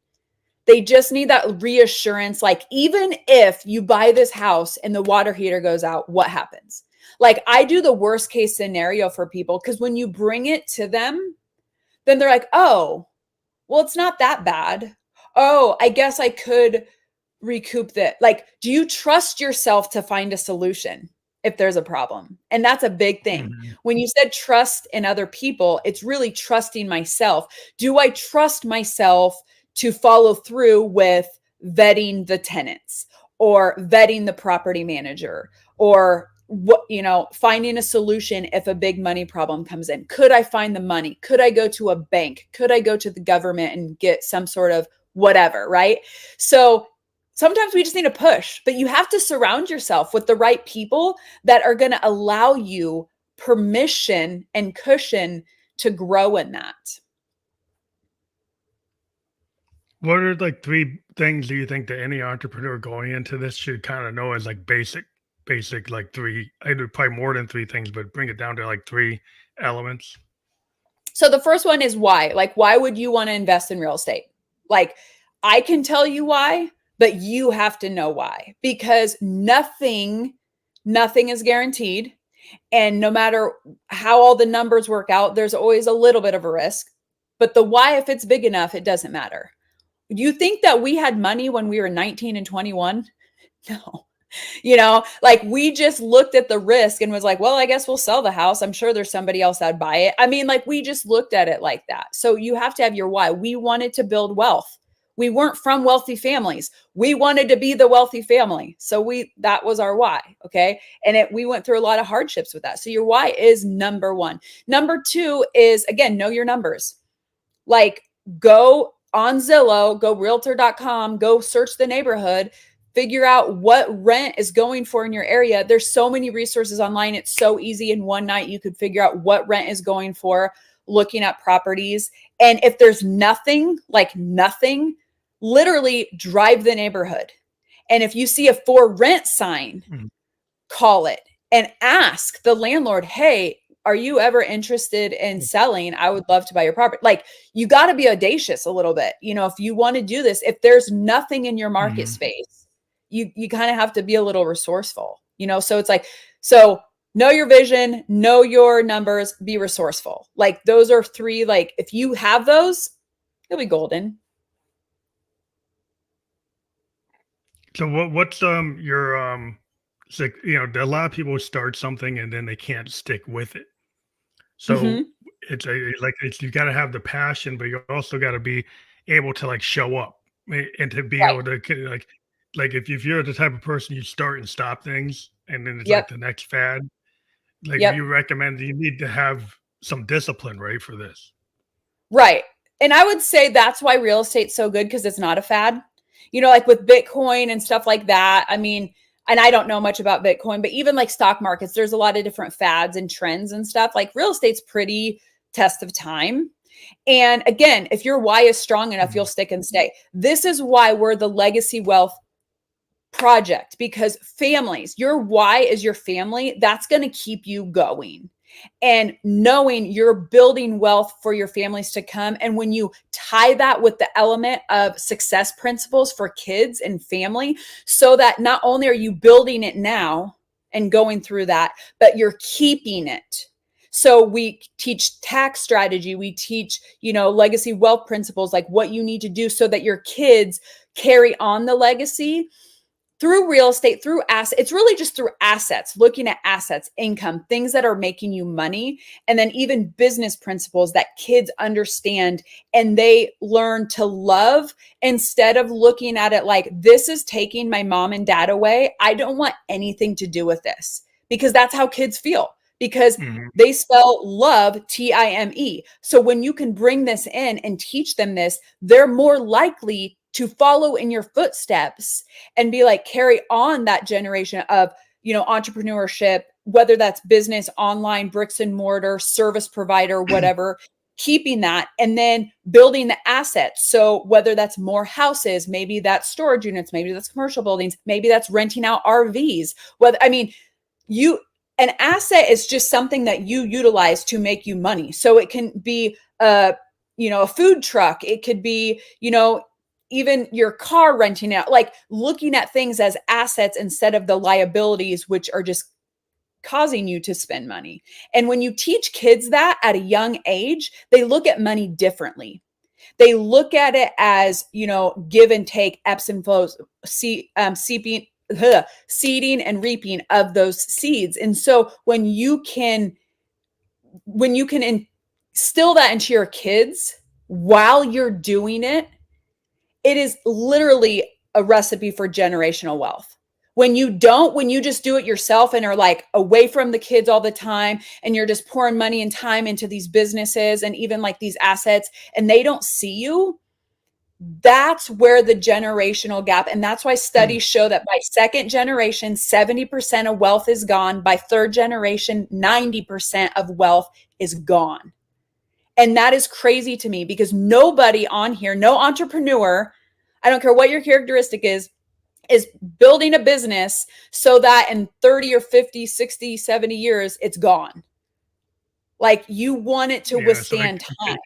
They just need that reassurance. Like, even if you buy this house and the water heater goes out, what happens? Like, I do the worst case scenario for people because when you bring it to them, then they're like, oh, well, it's not that bad. Oh, I guess I could recoup that. Like, do you trust yourself to find a solution if there's a problem? And that's a big thing. When you said trust in other people, it's really trusting myself. Do I trust myself to follow through with vetting the tenants or vetting the property manager or finding a solution if a big money problem comes in? Could I find the money? Could I go to a bank? Could I go to the government and get some sort of whatever, right? So sometimes we just need to push, but you have to surround yourself with the right people that are going to allow you permission and cushion to grow in that. What are like 3 things do you think that any entrepreneur going into this should kind of know as like basic basic, like three, I do probably more than three things, but bring it down to like three elements. So the first one is why. Like, why would you want to invest in real estate? Like, I can tell you why, but you have to know why, because nothing is guaranteed. And no matter how all the numbers work out, there's always a little bit of a risk. But the why, if it's big enough, it doesn't matter. You think that we had money when we were 19 and 21? No. Like we just looked at the risk and was like, well, I guess we'll sell the house. I'm sure there's somebody else that'd buy it. I mean, like we just looked at it like that. So you have to have your why. We wanted to build wealth. We weren't from wealthy families. We wanted to be the wealthy family. So that was our why. Okay. And we went through a lot of hardships with that. So your why is number one. Number two is, again, know your numbers. Like go on Zillow, go realtor.com, go search the neighborhood, figure out what rent is going for in your area. There's so many resources online. It's so easy. In one night, you could figure out what rent is going for looking at properties. And if there's nothing, literally drive the neighborhood. And if you see a for rent sign, call it and ask the landlord, hey, are you ever interested in selling? I would love to buy your property. Like you got to be audacious a little bit. If you want to do this, if there's nothing in your market space, you kind of have to be a little resourceful, so it's like, so know your vision, know your numbers, be resourceful. Like those are three, like if you have those, you'll be golden. So what's your it's like, a lot of people start something and then they can't stick with it. So it's you got to have the passion, but you also got to be able to like show up and to be Right. able to like if you're the type of person you start and stop things and then it's like Yep. the next fad, like Yep. you recommend you need to have some discipline, right, for this. Right. And I would say that's why real estate's so good, because it's not a fad. Like with Bitcoin and stuff like that. I mean, and I don't know much about Bitcoin, but even like stock markets, there's a lot of different fads and trends and stuff. Like real estate's pretty test of time. And again, if your why is strong enough, you'll stick and stay. This is why we're the Legacy Wealth Project, because families, your why is your family. That's going to keep you going. And knowing you're building wealth for your families to come. And when you tie that with the element of success principles for kids and family, so that not only are you building it now and going through that, but you're keeping it. So we teach tax strategy. We teach, legacy wealth principles, like what you need to do so that your kids carry on the legacy through real estate, through assets. It's really just through assets, looking at assets, income, things that are making you money, and then even business principles that kids understand and they learn to love, instead of looking at it like, this is taking my mom and dad away. I don't want anything to do with this, because that's how kids feel, because they spell love, Time. So when you can bring this in and teach them this, they're more likely to follow in your footsteps and be like, carry on that generation of, entrepreneurship, whether that's business, online, bricks and mortar, service provider, whatever, keeping that and then building the assets. So whether that's more houses, maybe that's storage units, maybe that's commercial buildings, maybe that's renting out RVs. An asset is just something that you utilize to make you money. So it can be a food truck. It could be, even your car renting out, like looking at things as assets instead of the liabilities, which are just causing you to spend money. And when you teach kids that at a young age, they look at money differently. They look at it as, give and take, ebbs and flows, seeding and reaping of those seeds. And so when you can instill that into your kids while you're doing it, it is literally a recipe for generational wealth. When you just do it yourself and are like away from the kids all the time, and you're just pouring money and time into these businesses and even like these assets, and they don't see you, that's where the generational gap. And that's why studies show that by second generation, 70% of wealth is gone. By third generation, 90% of wealth is gone. And that is crazy to me, because nobody on here, no entrepreneur, I don't care what your characteristic is, is building a business so that in 30 or 50, 60, 70 years, it's gone. Like you want it to withstand time.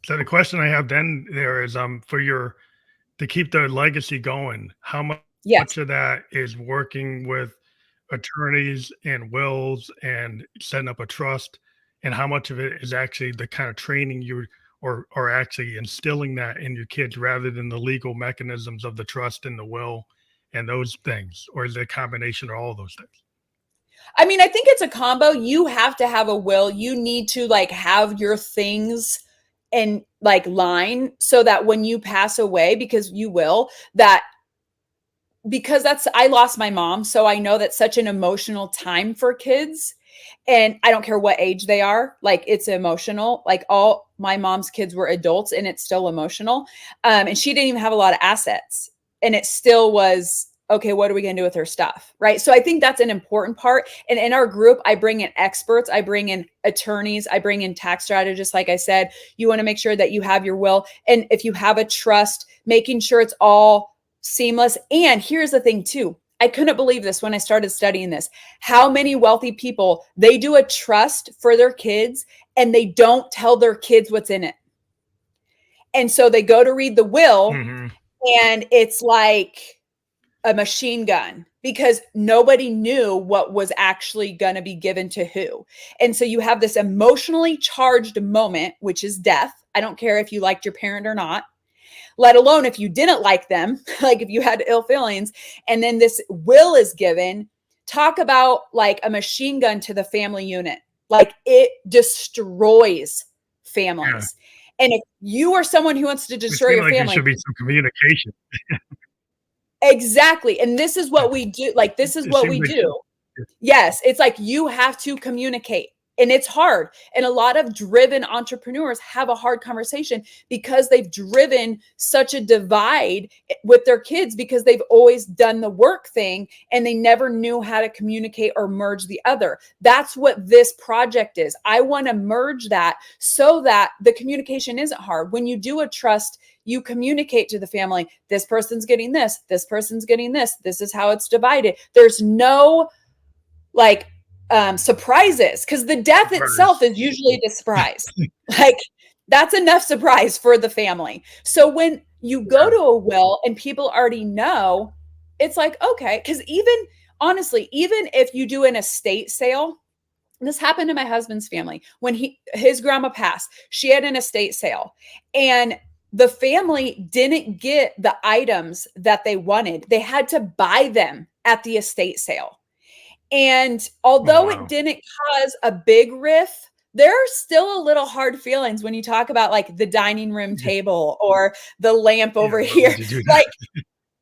So the question I have then there is to keep the legacy going, how Yes. much of that is working with attorneys and wills and setting up a trust, and how much of it is actually the kind of training you or actually instilling that in your kids rather than the legal mechanisms of the trust and the will and those things, or is it a combination of all those things? I mean, I think it's a combo. You have to have a will. You need to like have your things in like line so that when you pass away, because you will, that because I lost my mom. So I know that's such an emotional time for kids. And I don't care what age they are, like it's emotional. Like all my mom's kids were adults and it's still emotional. And she didn't even have a lot of assets. And it still was, okay, what are we going to do with her stuff? Right. So I think that's an important part. And in our group, I bring in experts, I bring in attorneys, I bring in tax strategists. Like I said, you want to make sure that you have your will. And if you have a trust, making sure it's all seamless. And here's the thing too. I couldn't believe this when I started studying this. How many wealthy people, they do a trust for their kids and they don't tell their kids what's in it. And so they go to read the will and it's like a machine gun because nobody knew what was actually going to be given to who. And so you have this emotionally charged moment, which is death. I don't care if you liked your parent or not, let alone if you didn't like them, like if you had ill feelings, and then this will is given. Talk about like a machine gun to the family unit. Like it destroys families. Yeah. And if you are someone who wants to destroy your family, there should be some communication. Exactly. And this is what we do. Like, this is what we do. Yes. It's like you have to communicate. And it's hard. And a lot of driven entrepreneurs have a hard conversation because they've driven such a divide with their kids because they've always done the work thing and they never knew how to communicate or merge the other. That's what this project is. I want to merge that so that the communication isn't hard. When you do a trust, you communicate to the family, this person's getting this person's getting this is how it's divided. There's no like surprises because the death itself is usually a surprise. Like that's enough surprise for the family. So when you go to a will and people already know, it's like, okay, because even honestly, even if you do an estate sale, this happened to my husband's family when his grandma passed, she had an estate sale and the family didn't get the items that they wanted. They had to buy them at the estate sale. And although it didn't cause a big rift, there are still a little hard feelings when you talk about like the dining room table or the lamp over here. Like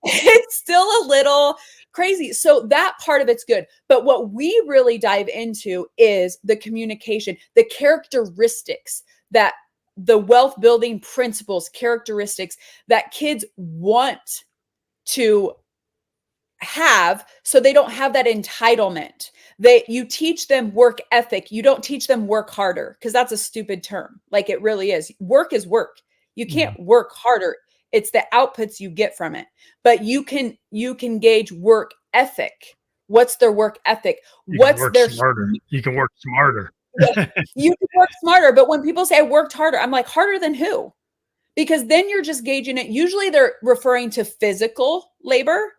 it's still a little crazy. So that part of it's good. But what we really dive into is the communication, the characteristics that the wealth building principles, characteristics that kids want to have so they don't have that entitlement. You teach them work ethic. You don't teach them work harder because that's a stupid term. Like it really is. Work is work. You can't work harder. It's the outputs you get from it. But you can gauge work ethic. What's their work ethic? What's their smarter? You can work smarter. Yeah, you can work smarter. But when people say I worked harder, I'm like, harder than who? Because then you're just gauging it. Usually they're referring to physical labor.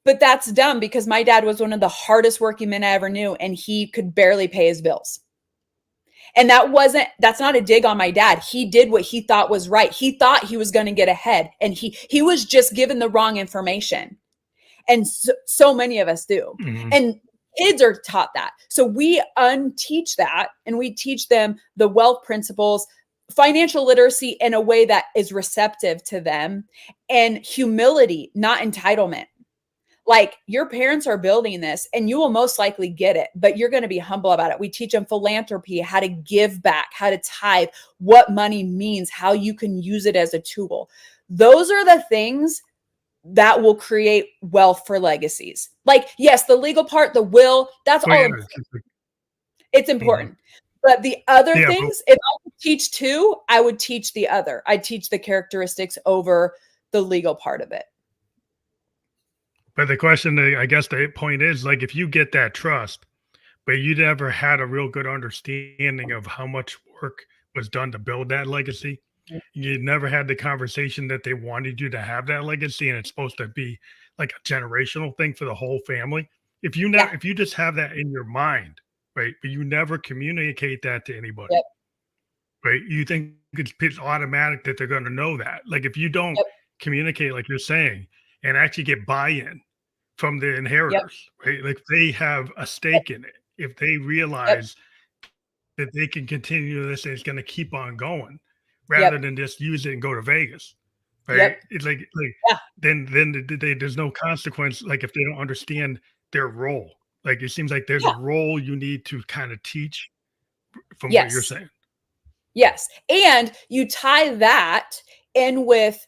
But that's dumb because my dad was one of the hardest working men I ever knew and he could barely pay his bills. And that's not a dig on my dad. He did what he thought was right. He thought he was going to get ahead and he was just given the wrong information. And so many of us do. And kids are taught that. So we unteach that and we teach them the wealth principles, financial literacy in a way that is receptive to them, and humility, not entitlement. Like your parents are building this and you will most likely get it, but you're going to be humble about it. We teach them philanthropy, how to give back, how to tithe, what money means, how you can use it as a tool. Those are the things that will create wealth for legacies. Like, yes, the legal part, the will, that's all important. It's important. But the other things, if I could teach two, I would teach the other. I'd teach the characteristics over the legal part of it. But the question, I guess the point is like, if you get that trust, but you never had a real good understanding of how much work was done to build that legacy. You never had the conversation that they wanted you to have that legacy, and it's supposed to be like a generational thing for the whole family. Yeah. If you just have that in your mind, right, but you never communicate that to anybody, Yep. right? You think it's automatic that they're going to know that. Like if you don't Yep. communicate, like you're saying, and actually get buy-in from the Yep. inheritors, right? Like they have a Yep. stake in it. If they Yep. realize that they can continue this and it's going to keep on going rather Yep. than just use it and go to Vegas, right? Yep. It's like Yeah. then there's no consequence. Like if they don't understand their role, like it seems like there's a Yeah. role you need to kind of teach from what you're Yes. saying. Yes. And you tie that in with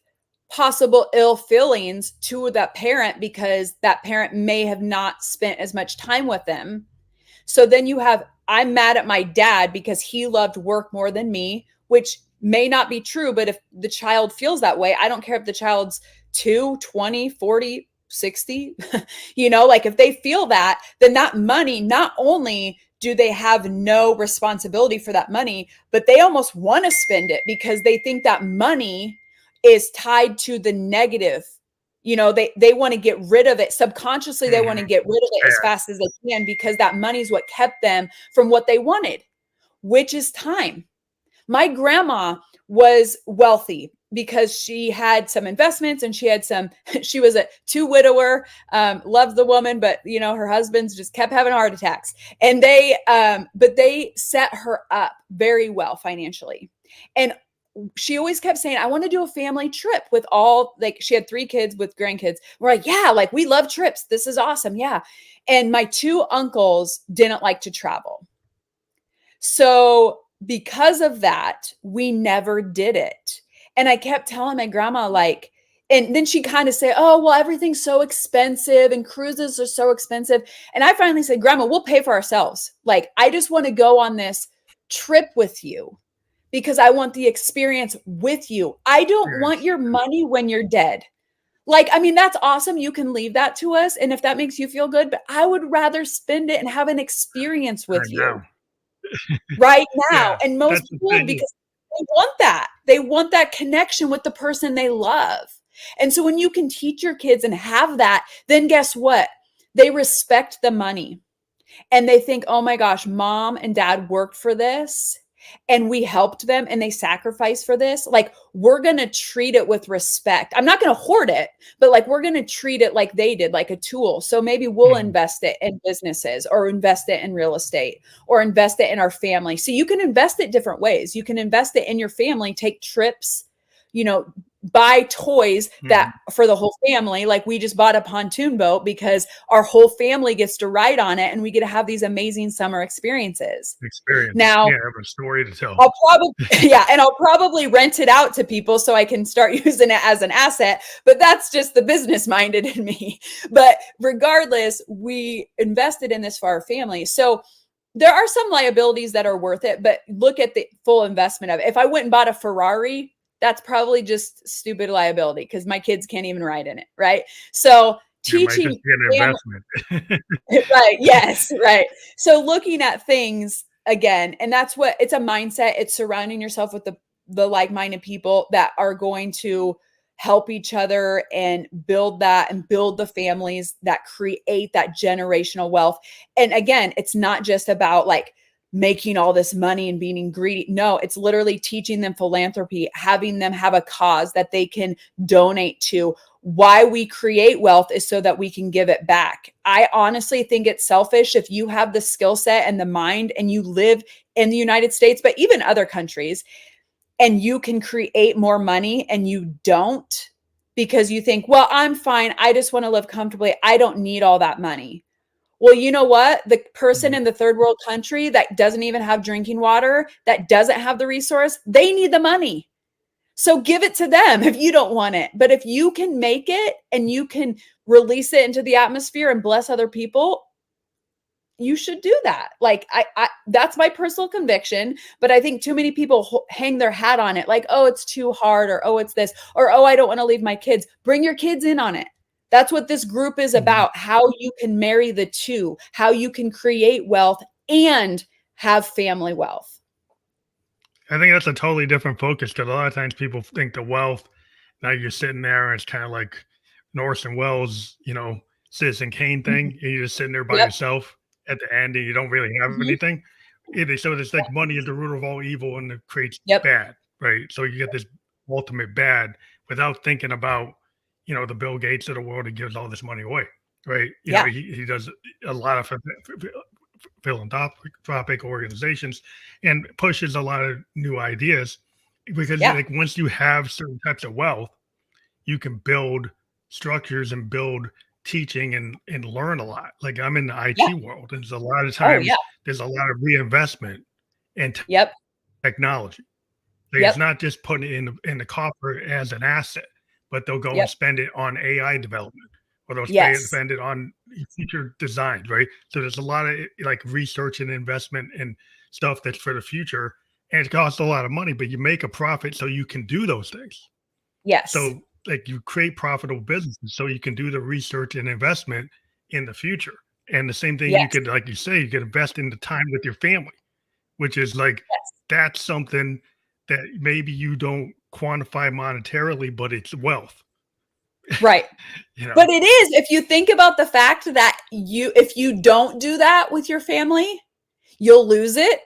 possible ill feelings to that parent because that parent may have not spent as much time with them. So then you have, I'm mad at my dad because he loved work more than me, which may not be true. But if the child feels that way, I don't care if the child's 2, 20, 40, 60, like if they feel that, then that money, not only do they have no responsibility for that money, but they almost want to spend it because they think that money is tied to the negative. They want to get rid of it. Subconsciously, they want to Mhm. get rid of it as Fair. fast as they can because that money is what kept them from what they wanted, which is time. My grandma was wealthy because she had some investments and she was a two-widower, loved the woman, but her husbands just kept having heart attacks. And but they set her up very well financially. And she always kept saying, I want to do a family trip with all, like, she had 3 kids with grandkids. We're like, yeah, like we love trips. This is awesome. Yeah. And my 2 uncles didn't like to travel. So because of that, we never did it. And I kept telling my grandma, like, and then she kind of say, oh, well, everything's so expensive and cruises are so expensive. And I finally said, Grandma, we'll pay for ourselves. Like, I just want to go on this trip with you because I want the experience with you. I don't want Experience. your money when you're dead. Like, I mean, that's awesome. You can leave that to us. And if that makes you feel good, but I would rather spend it and have an experience I with you know. right now. Yeah, And most that's the people would thing. because they want that. They want that connection with the person they love. And so when you can teach your kids and have that, then guess what? They respect the money and they think, oh my gosh, mom and dad worked for this and we helped them and they sacrificed for this. Like, we're going to treat it with respect. I'm not going to hoard it, but like, we're going to treat it like they did, like a tool. So maybe we'll Mhm. invest it in businesses or invest it in real estate or invest it in our family. So you can invest it different ways. You can invest it in your family, take trips, buy toys that Mhm. for the whole family. Like, we just bought a pontoon boat because our whole family gets to ride on it and we get to have these amazing summer experiences. Experience. Now, Yeah, I have a story to tell. I'll probably yeah, and I'll probably rent it out to people so I can start using it as an asset, but that's just the business minded in me. But regardless, we invested in this for our family. So there are some liabilities that are worth it, but look at the full investment of it. If I went and bought a Ferrari, that's probably just stupid liability because my kids can't even ride in it, right? So It might just teaching be an family, investment. right, yes, right. So looking at things again, and that's what it's a mindset. It's surrounding yourself with the like-minded people that are going to help each other and build that and build the families that create that generational wealth. And again, it's not just about like making all this money and being greedy. No, it's literally teaching them philanthropy, having them have a cause that they can donate to. Why we create wealth is so that we can give it back. I honestly think it's selfish if you have the skill set and the mind and you live in the United States, but even other countries, and you can create more money and you don't because you think, well, I'm fine. I just want to live comfortably. I don't need all that money. Well, you know what? The person Mhm. in the third world country that doesn't even have drinking water, that doesn't have the resource, they need the money. So give it to them if you don't want it. But if you can make it and you can release it into the atmosphere and bless other people, you should do that. Like, I that's my personal conviction, but I think too many people hang their hat on it like, oh, it's too hard, or oh, it's this, or oh, I don't want to leave my kids. Bring your kids in on it. That's what this group is Mhm. about, how you can marry the two, how you can create wealth and have family wealth. I think that's a totally different focus because a lot of times people think the wealth. Now you're sitting there and it's kind of like Orson Welles, Citizen Kane Mhm. thing, and you're just sitting there by Yep. yourself at the end, and you don't really have Mhm. anything. So it's like money is the root of all evil, and it creates Yep. bad, right? So you get this ultimate bad without thinking about, the Bill Gates of the world who gives all this money away, right? Yeah. He does a lot of philanthropic organizations and pushes a lot of new ideas because Yeah. like once you have certain types of wealth, you can build structures and build teaching and learn a lot. Like I'm in the Yeah. IT world, and there's a lot of Oh, yeah. times there's a lot of reinvestment in Yep. technology. Like it's Yep. not just putting it in the coffer as an asset, but they'll go and Yep. spend it on AI development, or they'll Yes. spend it on future designs, right? So there's a lot of like research and investment and stuff that's for the future, and it costs a lot of money, but you make a profit so you can do those things. Yes. So like you create profitable businesses so you can do the research and investment in the future. And the same thing you Yes. could, like you say, you could invest in the time with your family, which is like Yes. that's something that maybe you don't quantify monetarily, but it's wealth, Right. you know. But it is, if you think about the fact that if you don't do that with your family, you'll lose it.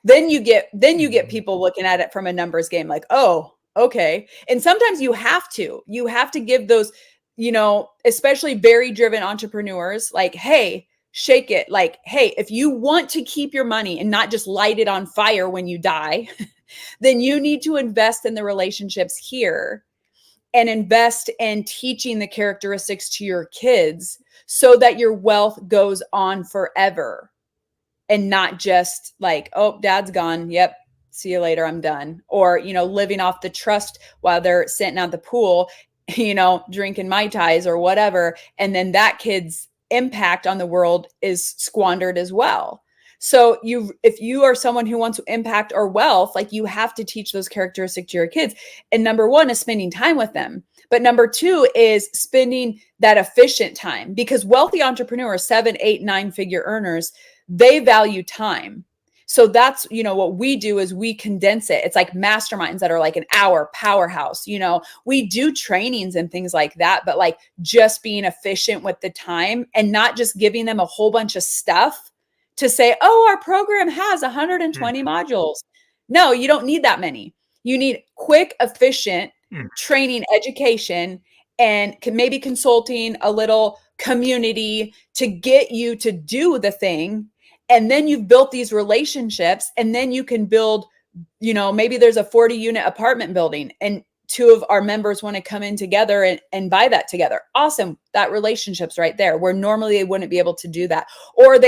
Then you get Mhm. people looking at it from a numbers game like, "Oh, okay." And sometimes you have to. You have to give those, especially very driven entrepreneurs like, "Hey, shake it." Like, "Hey, if you want to keep your money and not just light it on fire when you die, then you need to invest in the relationships here and invest in teaching the characteristics to your kids so that your wealth goes on forever and not just like, oh, dad's gone. Yep. See you later. I'm done. Or, living off the trust while they're sitting at the pool, drinking Mai Tais or whatever. And then that kid's impact on the world is squandered as well. So if you are someone who wants to impact our wealth, like you have to teach those characteristics to your kids. And number one is spending time with them. But number two is spending that efficient time, because wealthy entrepreneurs, 7, 8, 9-figure earners, they value time. So that's, what we do is we condense it. It's like masterminds that are like an hour powerhouse. We do trainings and things like that, but like just being efficient with the time and not just giving them a whole bunch of stuff to say, oh, our program has 120 modules. No, you don't need that many. You need quick, efficient Mhm. training, education, and maybe consulting, a little community to get you to do the thing. And then you've built these relationships, and then you can build, maybe there's a 40-unit apartment building and two of our members want to come in together and buy that together. Awesome. That relationship's right there, where normally they wouldn't be able to do that. Or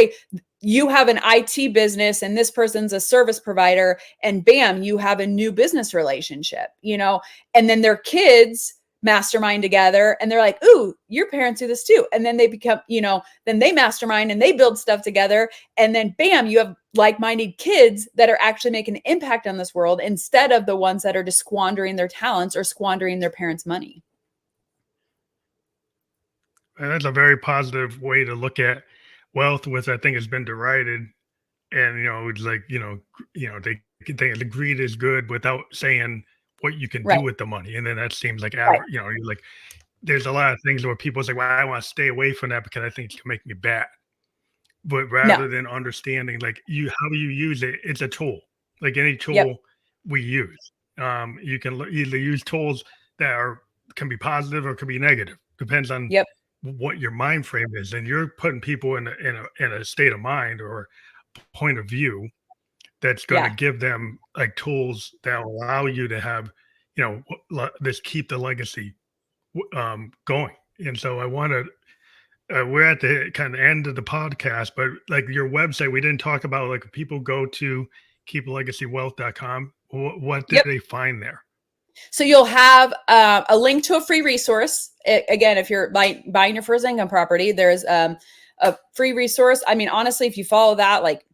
you have an IT business and this person's a service provider, and bam, you have a new business relationship, and then their kids mastermind together and they're like, ooh, your parents do this too. And then they become, then they mastermind and they build stuff together. And then bam, you have like-minded kids that are actually making an impact on this world instead of the ones that are just squandering their talents or squandering their parents' money. And that's a very positive way to look at wealth, which I think has been derided. And it's like they think the greed is good without saying what you can Right. do with the money, and then that seems like Right. you're like there's a lot of things where people say, well, I want to stay away from that because I think it can make me bad. But No. rather than understanding like how you use it, it's a tool. Like any Yep. tool we use. You can either use tools that can be positive or can be negative. Depends on Yep. what your mind frame is. And you're putting people in a state of mind or point of view that's going to Yeah. give them like tools that allow you to have, this keep the legacy going. And so I want to we're at the kind of end of the podcast, but like your website, we didn't talk about like people go to keeplegacywealth.com. What did Yep. they find there? So you'll have a link to a free resource. Again, if you're buying your first income property, there's a free resource. I mean, honestly, if you follow that, like,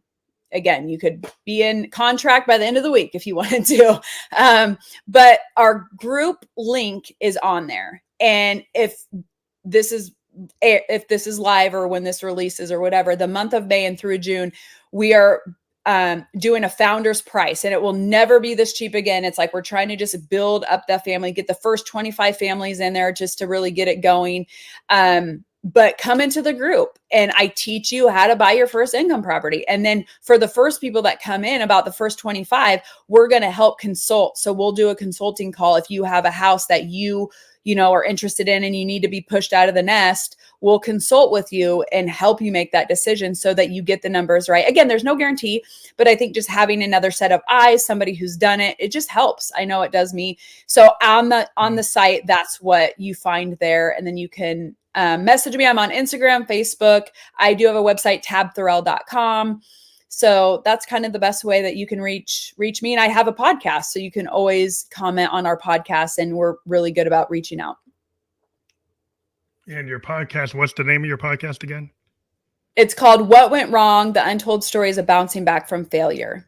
again, you could be in contract by the end of the week if you wanted to. But our group link is on there. And if this is, if this is live or when this releases or whatever, the month of May and through June, we are doing a founder's price, and it will never be this cheap again. It's like we're trying to just build up that family, get the first 25 families in there just to really get it going. But come into the group and I teach you how to buy your first income property. And then for the first people that come in, about the first 25, we're going to help consult. So we'll do a consulting call. If you have a house that you know, are interested in and you need to be pushed out of the nest, we'll consult with you and help you make that decision so that you get the numbers right. Again, there's no guarantee, but I think just having another set of eyes, somebody who's done it, it just helps. I know it does me. So on the site, that's what you find there. And then you can message me. I'm on Instagram, Facebook. I do have a website, tabthorell.com. So that's kind of the best way that you can reach me. And I have a podcast, so you can always comment on our podcast, and we're really good about reaching out. And your podcast, what's the name of your podcast again? It's called What Went Wrong? The Untold Stories of Bouncing Back from Failure.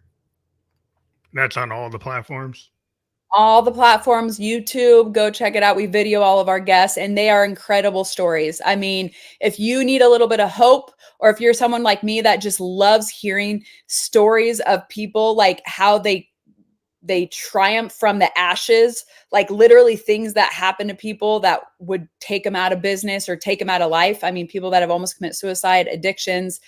That's on all the platforms? All the platforms, YouTube, go check it out. We video all of our guests, and they are incredible stories. I mean, if you need a little bit of hope, or if you're someone like me that just loves hearing stories of people, like how they triumph from the ashes, like literally things that happen to people that would take them out of business or take them out of life. I mean, people that have almost committed suicide, addictions,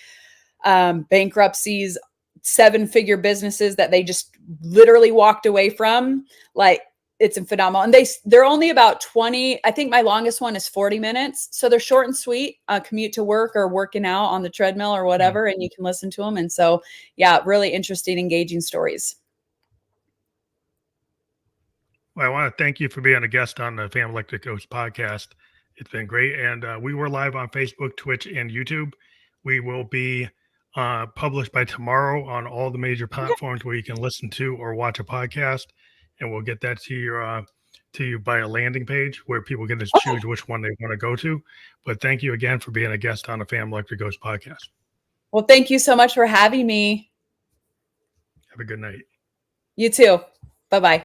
bankruptcies, 7-figure businesses that they just literally walked away from. Like, it's phenomenal. And they're only about 20. I think my longest one is 40 minutes. So they're short and sweet, commute to work or working out on the treadmill or whatever. And you can listen to them. And so, yeah, really interesting, engaging stories. Well, I want to thank you for being a guest on the Family Electric Ghost podcast. It's been great. And we were live on Facebook, Twitch, and YouTube. We will be published by tomorrow on all the major platforms where you can listen to or watch a podcast. And we'll get that to you by a landing page where people can just choose which one they want to go to. But thank you again for being a guest on the Family Electric Ghost podcast. Well, thank you so much for having me. Have a good night. You too. Bye-bye.